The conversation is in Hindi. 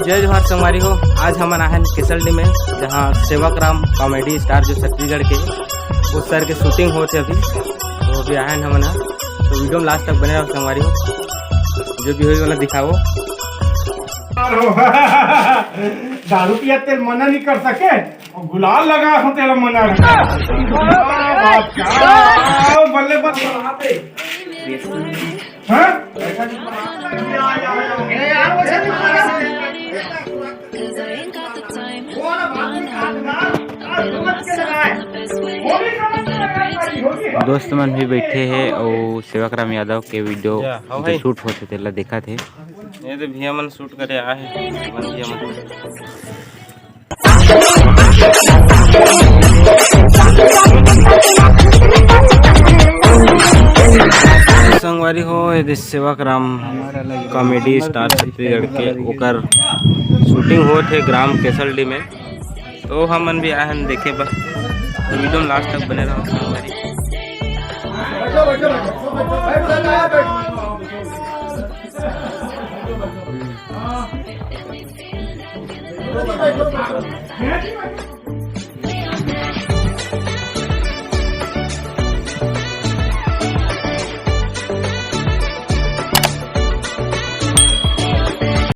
जय जोहार संगवारी हो। आज हम आए हैं केसलडी में, जहां सेवकराम कॉमेडी स्टार जो छत्तीसगढ़ के उस सर के शूटिंग होते अभी, तो अभी आए हैं हम ना। तो वीडियो में लास्ट तक बने रहो संगवारी हो, जो भी हो वाला दिखाओ। दारू पिया तेल मना नहीं कर सके और गुलाल लगा हो तेरा मना बल्ले दोस्त मन भी बैठे हैं और सेवकराम यादव के वीडियो जो शूट होते थे देखा थे। ये तो भैया मन शूट करे आए हैं संगवारी हो। ये सेवकराम कॉमेडी स्टार छत्तीसगढ़ के ओकर शूटिंग हो थे ग्राम केसलडी में, तो हमन भी आए हैं देखे बस। तो वीडियो में लास्ट तक बने रहो संगवारी। बैठो